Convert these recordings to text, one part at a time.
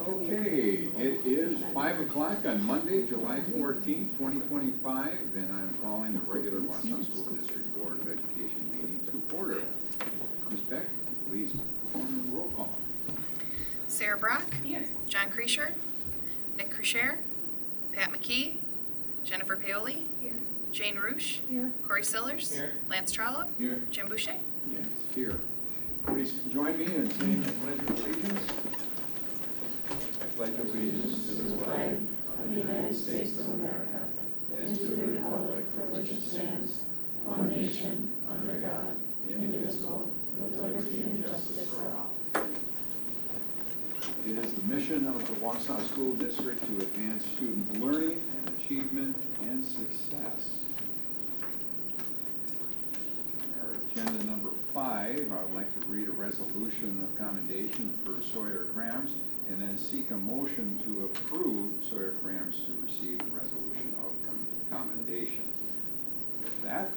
Okay, it is 5 o'clock on Monday, July 14th, 2025, and I'm calling the regular Wausau School District Board of Education meeting to order. Ms. Beck, please perform the roll call. Sarah Brock. Here. John Kreischer. Nick Kreischer. Pat McKee. Jennifer Paoli. Here. Jane Roosh. Here. Corey Sillers. Here. Lance Trollope. Here. Jim Boucher. Yes, here. Please join me in saying the Pledge of Allegiance. I pledge allegiance to the flag of the United States of America and to the republic for which it stands, one nation, under God, indivisible, with liberty and justice for all. It is the mission of the Wausau School District to advance student learning and achievement and success. Our agenda number 5, I would like to read a resolution of commendation for Sawyer Krams and then seek a motion to approve Sawyer Krams to receive the resolution of commendation. With that,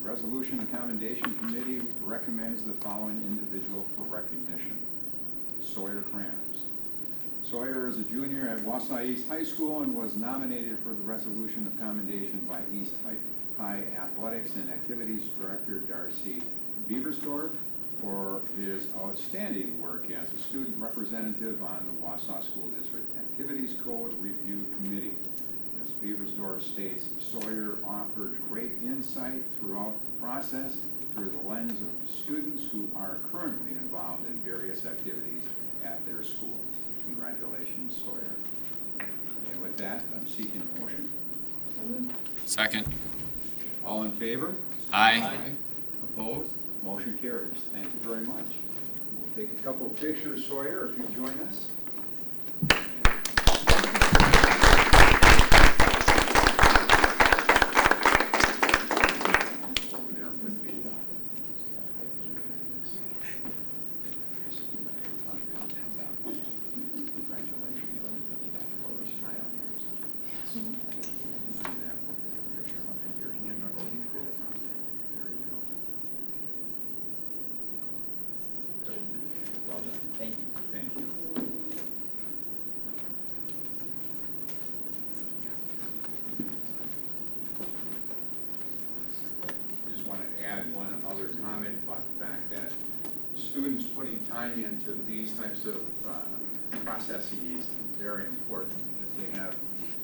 the Resolution and Commendation Committee recommends the following individual for recognition. Sawyer Krams. Sawyer is a junior at Wausau East High School and was nominated for the Resolution of Commendation by East High Athletics and Activities Director Darcy Beversdorf for his outstanding work as a student representative on the Wausau School District Activities Code Review Committee. Ms. Beversdorf states Sawyer offered great insight throughout the process through the lens of students who are currently involved in various activities at their schools. Congratulations, Sawyer. And with that, I'm seeking a motion. Second. All in favor? Aye. Opposed? Motion carries. Thank you very much. We'll take a couple of pictures, Sawyer, if you join us. Students putting time into these types of processes is very important because they have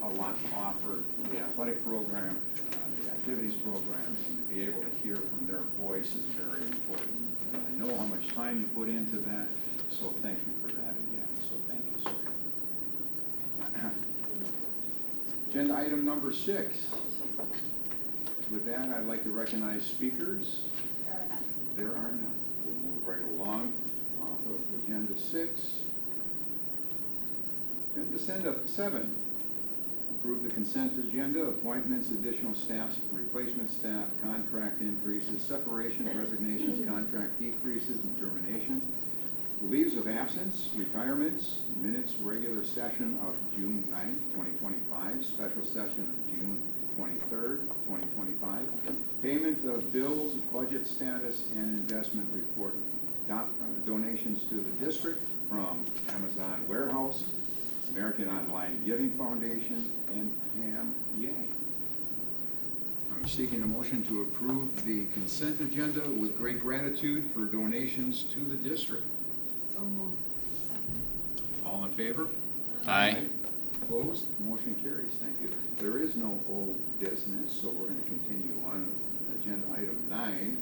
a lot to offer the athletic program, the activities program, and to be able to hear from their voice is very important. And I know how much time you put into that, so thank you for that again. So thank you, sir. Agenda item number 6. With that, I'd like to recognize speakers. There are none. We'll move right along off of agenda 6. Agenda 7. Approve the consent agenda, appointments, additional staff, replacement staff, contract increases, separation, resignations, contract decreases, and terminations, leaves of absence, retirements, minutes, regular session of June 9th, 2025, special session of June 23rd, 2025, payment of bills, budget status, and investment report, donations to the district from Amazon Warehouse, American Online Giving Foundation, and Pam Yang. I'm seeking a motion to approve the consent agenda with great gratitude for donations to the district. So moved. All in favor? Aye. Opposed? Motion carries. Thank you. There is no old business, so we're going to continue on with agenda item 9.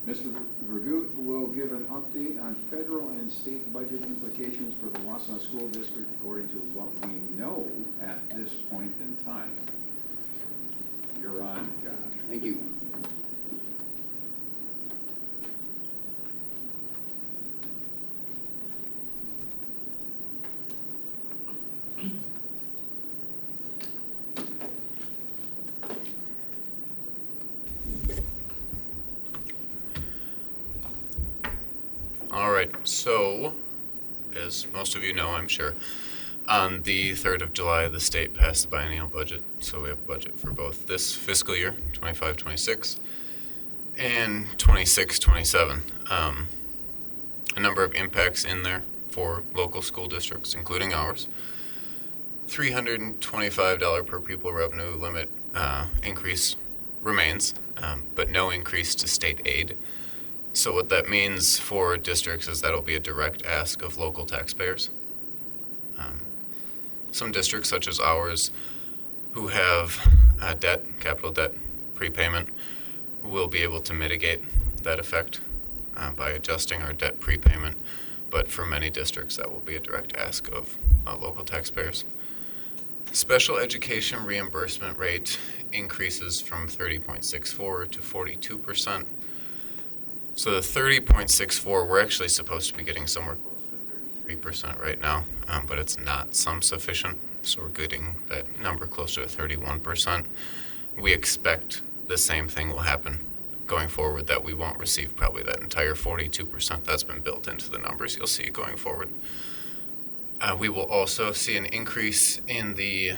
Mr. Vergoot will give an update on federal and state budget implications for the Wausau School District according to what we know at this point in time. You're on, Josh. Thank you. All right, so as most of you know, I'm sure, on the 3rd of July, the state passed the biennial budget. So we have a budget for both this fiscal year, 25-26, and 26-27. A number of impacts in there for local school districts, including ours. $325 per pupil revenue limit increase remains, but no increase to state aid. So what that means for districts is that'll be a direct ask of local taxpayers. Some districts, such as ours, who have capital debt prepayment, will be able to mitigate that effect by adjusting our debt prepayment. But for many districts, that will be a direct ask of local taxpayers. Special education reimbursement rate increases from 30.64 to 42%. So the 30.64, we're actually supposed to be getting somewhere close to 33% right now, but it's not sum sufficient, so we're getting that number closer to 31%. We expect the same thing will happen going forward, that we won't receive probably that entire 42% that's been built into the numbers you'll see going forward. We will also see an increase in the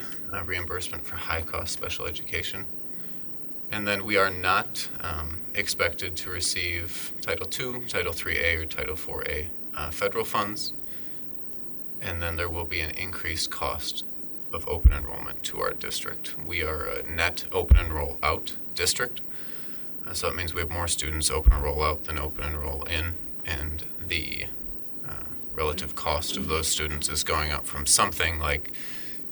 reimbursement for high-cost special education. And then we are not expected to receive Title II, Title IIIA, or Title IVA federal funds. And then there will be an increased cost of open enrollment to our district. We are a net open enroll out district. So that means we have more students open enroll out than open enroll in. And the relative cost of those students is going up from something like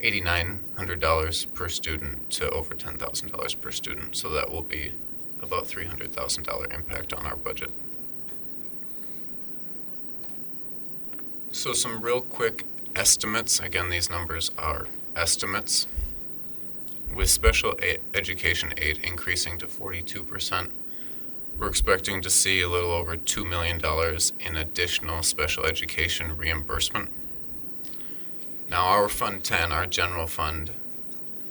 $8,900 per student to over $10,000 per student. So that will be about $300,000 impact on our budget. So some real quick estimates. Again, these numbers are estimates. With special education aid increasing to 42%, we're expecting to see a little over $2 million in additional special education reimbursement. Now, our Fund 10, our general fund,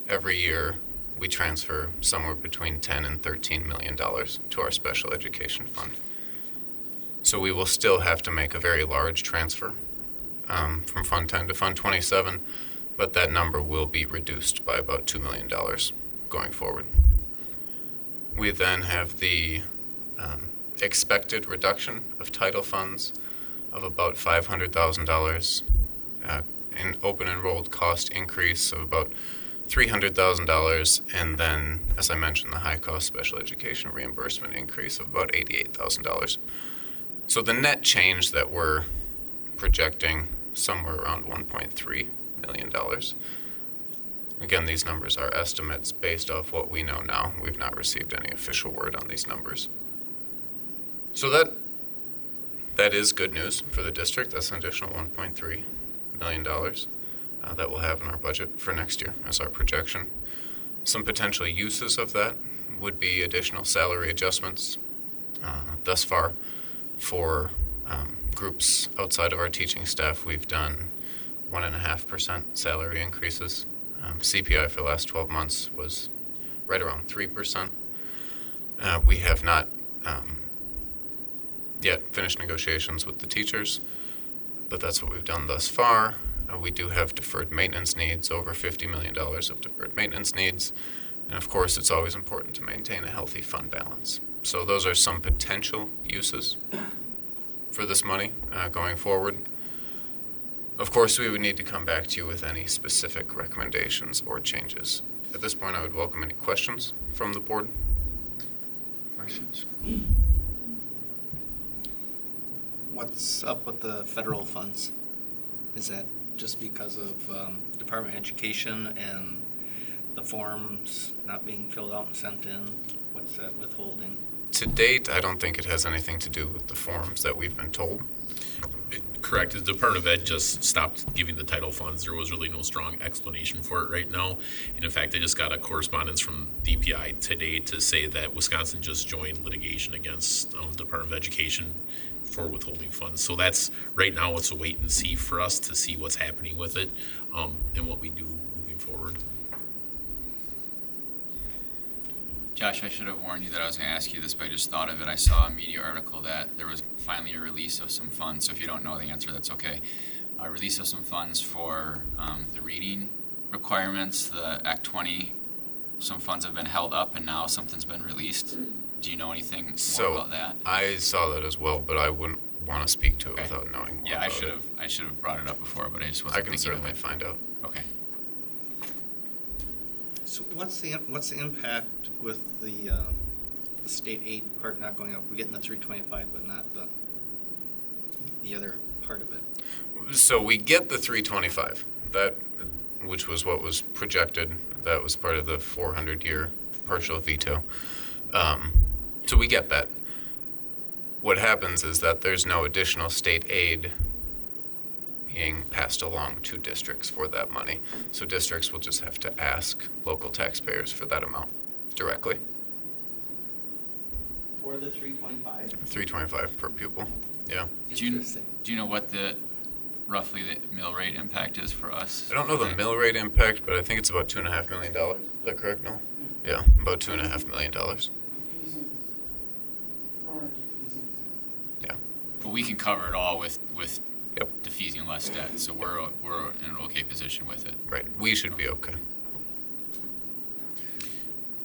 every year we transfer somewhere between $10 and $13 million to our special education fund. So we will still have to make a very large transfer from Fund 10 to Fund 27, but that number will be reduced by about $2 million going forward. We then have the expected reduction of title funds of about $500,000, an open enrolled cost increase of about $300,000, and then, as I mentioned, the high cost special education reimbursement increase of about $88,000. So the net change that we're projecting somewhere around $1.3 million. Again, these numbers are estimates based off what we know now. We've not received any official word on these numbers. So that is good news for the district. That's an additional $1.3 million that we'll have in our budget for next year as our projection. Some potential uses of that would be additional salary adjustments. Thus far, for groups outside of our teaching staff, we've done 1.5% salary increases. CPI for the last 12 months was right around 3%. We have not yet finished negotiations with the teachers, but that's what we've done thus far. We do have deferred maintenance needs, over $50 million of deferred maintenance needs. And of course, it's always important to maintain a healthy fund balance. So those are some potential uses for this money going forward. Of course, we would need to come back to you with any specific recommendations or changes. At this point, I would welcome any questions from the board. Questions? What's up with the federal funds? Is that just because of Department of Education and the forms not being filled out and sent in? What's that withholding? To date, I don't think it has anything to do with the forms that we've been told. Correct. The Department of Ed just stopped giving the title funds. There was really no strong explanation for it right now. And in fact, I just got a correspondence from DPI today to say that Wisconsin just joined litigation against the Department of Education for withholding funds. So that's right now, it's a wait and see for us to see what's happening with it and what we do moving forward. Josh, I should have warned you that I was going to ask you this, but I just thought of it. I saw a media article that there was finally a release of some funds. So if you don't know the answer, that's okay. A release of some funds for the reading requirements, the Act 20. Some funds have been held up, and now something's been released. Do you know anything more about that? I saw that as well, but I want to speak to it without knowing more Yeah, I about should it. have. I should have brought it up before, but I just I wasn't can thinking of certainly it. find out. Okay. So what's the impact with the state aid part not going up? We're getting the 325, but not the other part of it. So we get the 325, which was what was projected. That was part of the 400-year partial veto. So we get that. What happens is that there's no additional state aid being passed along to districts for that money. So districts will just have to ask local taxpayers for that amount directly. For the 325? 325 per pupil. Yeah. Do you know what roughly the mill rate impact is for us? I don't know the mill rate impact, but I think it's about $2.5 million. Is that correct? No? Yeah, about $2.5 million. Yeah. But we can cover it all with Yep. defeasing less debt, so we're in an okay position with it. Right. We should be okay.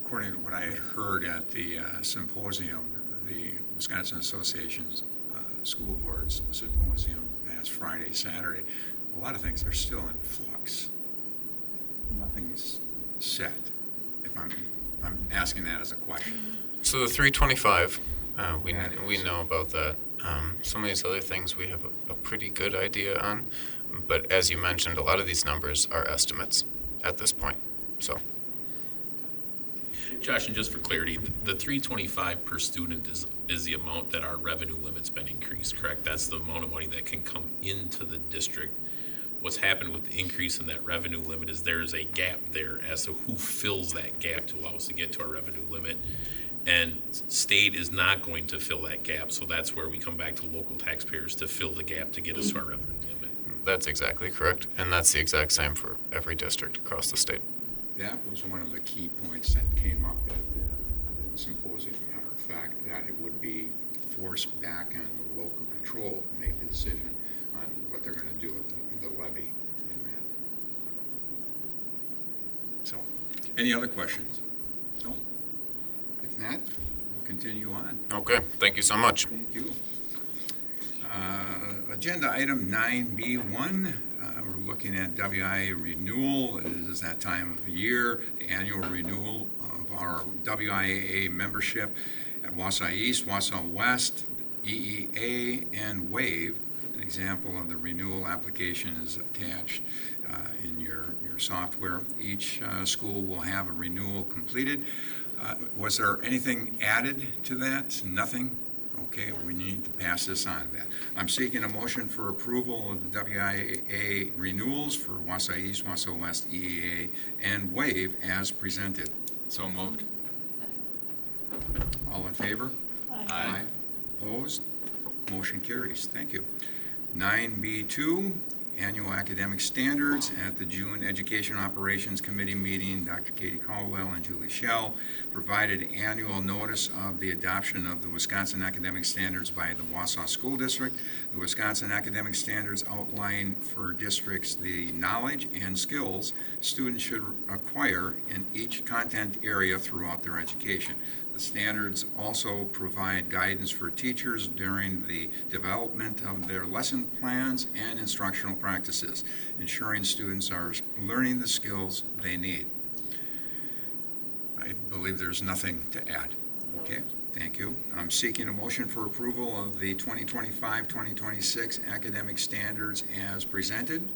According to what I had heard at the symposium, the Wisconsin Association's School Boards Symposium last Friday, Saturday, a lot of things are still in flux. Nothing's set. If I'm asking that as a question. So the 325, we know about that. Some of these other things we have a pretty good idea on, but as you mentioned, a lot of these numbers are estimates at this point. So Josh, and just for clarity, the 325 per student is the amount that our revenue limit's been increased, correct? That's the amount of money that can come into the district. What's happened with the increase in that revenue limit is there's a gap there as to who fills that gap to allow us to get to our revenue limit. And state is not going to fill that gap, so that's where we come back to local taxpayers to fill the gap to get us to our revenue limit. that's exactly correct, and that's the exact same for every district across the state. That was one of the key points that came up at the symposium, matter of fact, that it would be forced back on the local control to make the decision on what they're going to do with the levy and that. So, any other questions? No? If not, we'll continue on. Okay, thank you so much. Thank you. Agenda item 9B1, we're looking at WIA renewal. It is that time of the year, the annual renewal of our WIAA membership at Wausau East, Wausau West, EEA, and WAVE. An example of the renewal application is attached in your software. Each school will have a renewal completed. Was there anything added to that? Nothing? Okay, we need to pass this on then. I'm seeking a motion for approval of the WIA renewals for Wausau East, Wausau West, EEA, and WAVE as presented. So moved. All in favor? Aye. Opposed? Motion carries. Thank you. 9B2, Annual Academic Standards. At the June Education Operations Committee meeting, Dr. Katie Caldwell and Julie Schell provided annual notice of the adoption of the Wisconsin Academic Standards by the Wausau School District. The Wisconsin Academic Standards outline for districts the knowledge and skills students should acquire in each content area throughout their education. The standards also provide guidance for teachers during the development of their lesson plans and instructional practices, ensuring students are learning the skills they need. I believe there's nothing to add. Okay, thank you. I'm seeking a motion for approval of the 2025-2026 academic standards as presented.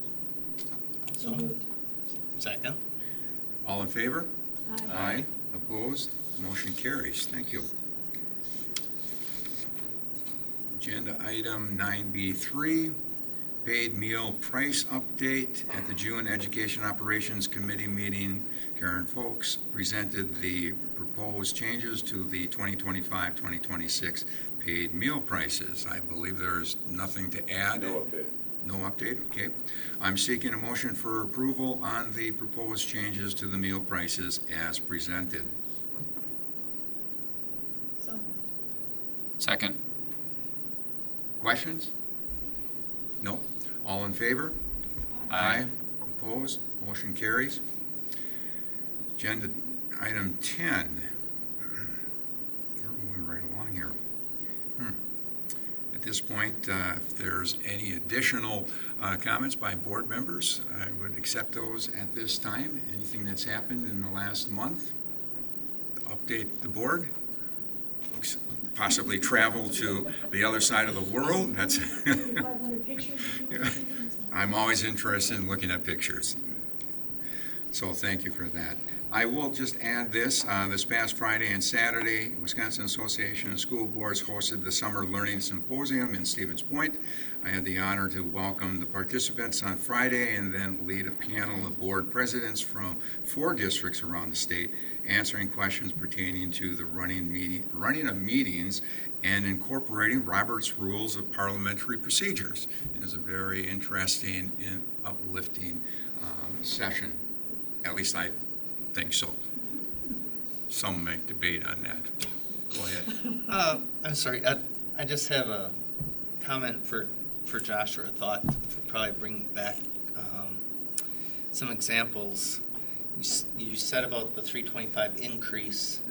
So moved. Second. All in favor? Aye. Opposed? Motion carries. Thank you. Agenda item 9B3, paid meal price update. At the June Education Operations Committee meeting, Karen Folks presented the proposed changes to the 2025-2026 paid meal prices. I believe there's nothing to add. No update. No update, okay. I'm seeking a motion for approval on the proposed changes to the meal prices as presented. Second. Questions? No? All in favor? Aye. Opposed? Motion carries. Agenda item 10. They're moving right along here. At this point, if there's any additional comments by board members, I would accept those at this time. Anything that's happened in the last month? Update the board? Possibly travel to the other side of the world? That's 500 pictures. I'm always interested in looking at pictures. So thank you for that. I will just add this. This past Friday and Saturday, Wisconsin Association of School Boards hosted the Summer Learning Symposium in Stevens Point. I had the honor to welcome the participants on Friday and then lead a panel of board presidents from 4 districts around the state, answering questions pertaining to the running of meetings and incorporating Robert's Rules of Parliamentary Procedures. It was a very interesting and uplifting session. At least I think so. Some may debate on that. Go ahead. I'm sorry, I just have a comment for Josh, or a thought to probably bring back some examples. You said about the 325 increase,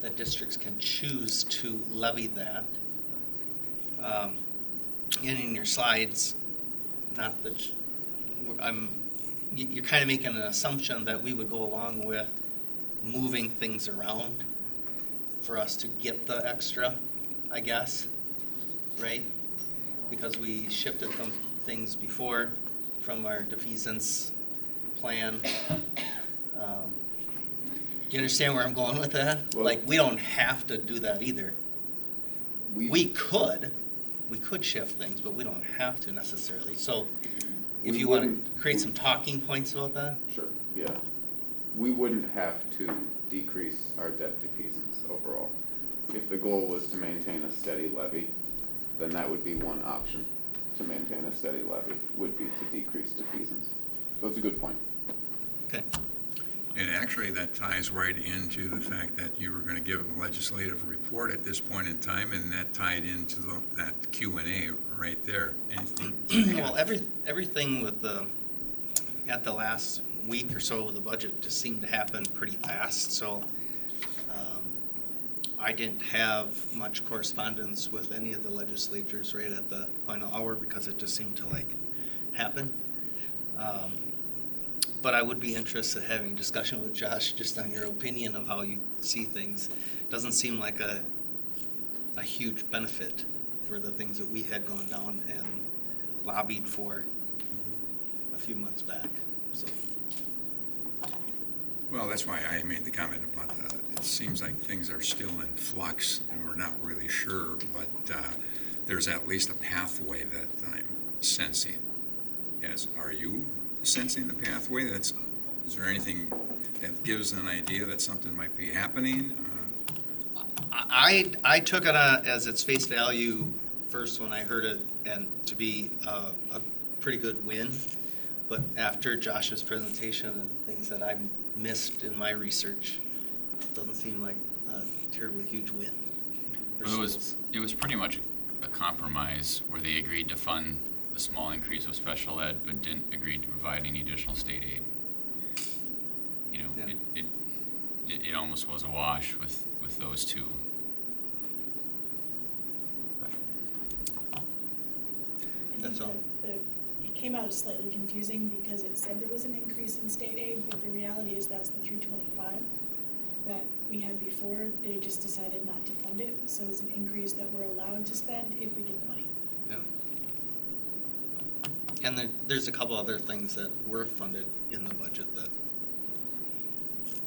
that districts can choose to levy that. And in your slides, not that you're kind of making an assumption that we would go along with moving things around for us to get the extra, I guess, right? Because we shifted some things before from our defeasance plan. Do you understand where I'm going with that? Well, like, we don't have to do that either. We could shift things, but we don't have to necessarily. So if We you want wouldn't- to create some talking points about that. Sure, yeah. We wouldn't have to decrease our debt defeasance overall. If the goal was to maintain a steady levy, then that would be one option to maintain a steady levy, would be to decrease defeasance. So it's a good point. Okay. And actually, that ties right into the fact that you were going to give a legislative report at this point in time, and that tied into that Q&A right there. Anything? Well, everything with at the last week or so of the budget just seemed to happen pretty fast. So I didn't have much correspondence with any of the legislatures right at the final hour because it just seemed to happen. But I would be interested in having a discussion with Josh just on your opinion of how you see things. Doesn't seem like a huge benefit for the things that we had gone down and lobbied for a few months back. So. Well, that's why I made the comment about it seems like things are still in flux, and we're not really sure, but there's at least a pathway that I'm sensing. Are you sensing the pathway? Is there anything that gives an idea that something might be happening? I took it as its face value first when I heard it, and to be a pretty good win. But after Josh's presentation and things that I missed in my research, it doesn't seem like a terribly huge win. Well, it was pretty much a compromise where they agreed to fund the small increase of special ed, but didn't agree to provide any additional state aid. You know, Yeah. it almost was a wash with those two. That's all. It came out as slightly confusing because it said there was an increase in state aid, but the reality is that's the 325 that we had before. They just decided not to fund it, so it's an increase that we're allowed to spend if we get the money. Yeah. And there's a couple other things that were funded in the budget that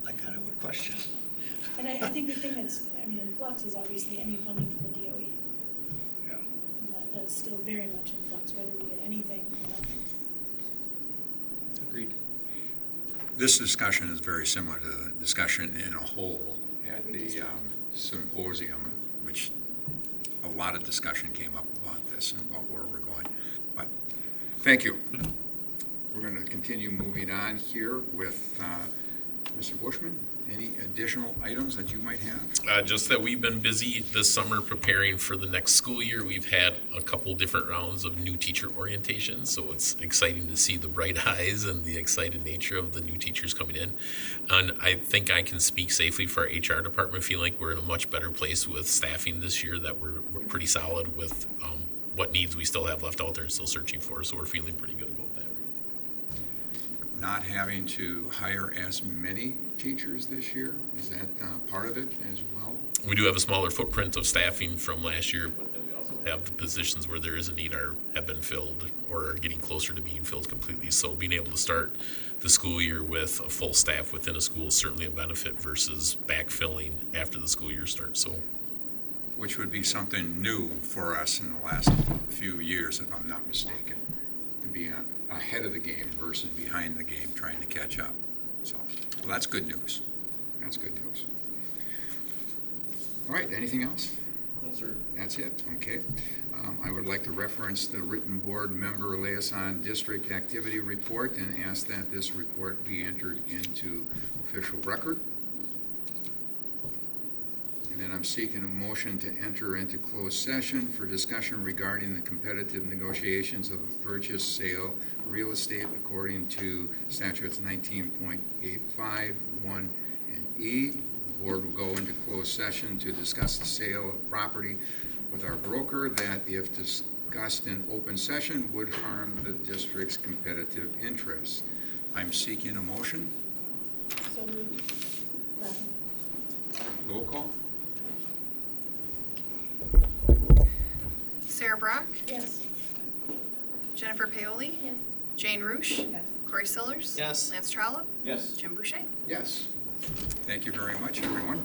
I kind of would question. And I think the thing that's, in flux is obviously any funding from the DOE. Yeah. And that's still very much in flux, whether we get anything or nothing. Agreed. This discussion is very similar to the discussion in a whole at the symposium, which a lot of discussion came up about this and about where we're going. But thank you. We're going to continue moving on here with Mr. Bushman. Any additional items that you might have? Just that we've been busy this summer preparing for the next school year. We've had a couple different rounds of new teacher orientation, so it's exciting to see the bright eyes and the excited nature of the new teachers coming in. And I think I can speak safely for our HR department, feeling like we're in a much better place with staffing this year, that we're pretty solid with what needs we still have left out there and still searching for. So we're feeling pretty good about that. Not having to hire as many teachers this year, is that part of it as well? We do have a smaller footprint of staffing from last year, but then we also have the positions where there is a need have been filled or are getting closer to being filled completely. So being able to start the school year with a full staff within a school is certainly a benefit versus backfilling after the school year starts. So, Which would be something new for us in the last few years, if I'm not mistaken, to be ahead of the game versus behind the game, trying to catch up. So, well, that's good news. That's good news. All right, anything else? no, sir. That's it, okay. I would like to reference the written board member liaison district activity report and ask that this report be entered into official record. And then I'm seeking a motion to enter into closed session for discussion regarding the competitive negotiations of a purchase, sale, real estate according to statutes 19.85, 1, and E. The board will go into closed session to discuss the sale of property with our broker that, if discussed in open session, would harm the district's competitive interests. I'm seeking a motion. So moved. Second. Roll call. Sarah Brock, Yes. Jennifer Paoli, Yes. Jane Roosh, Yes. Corey Sillers, Yes. Lance Trollope, Yes. Jim Boucher. Yes. Thank you very much, everyone.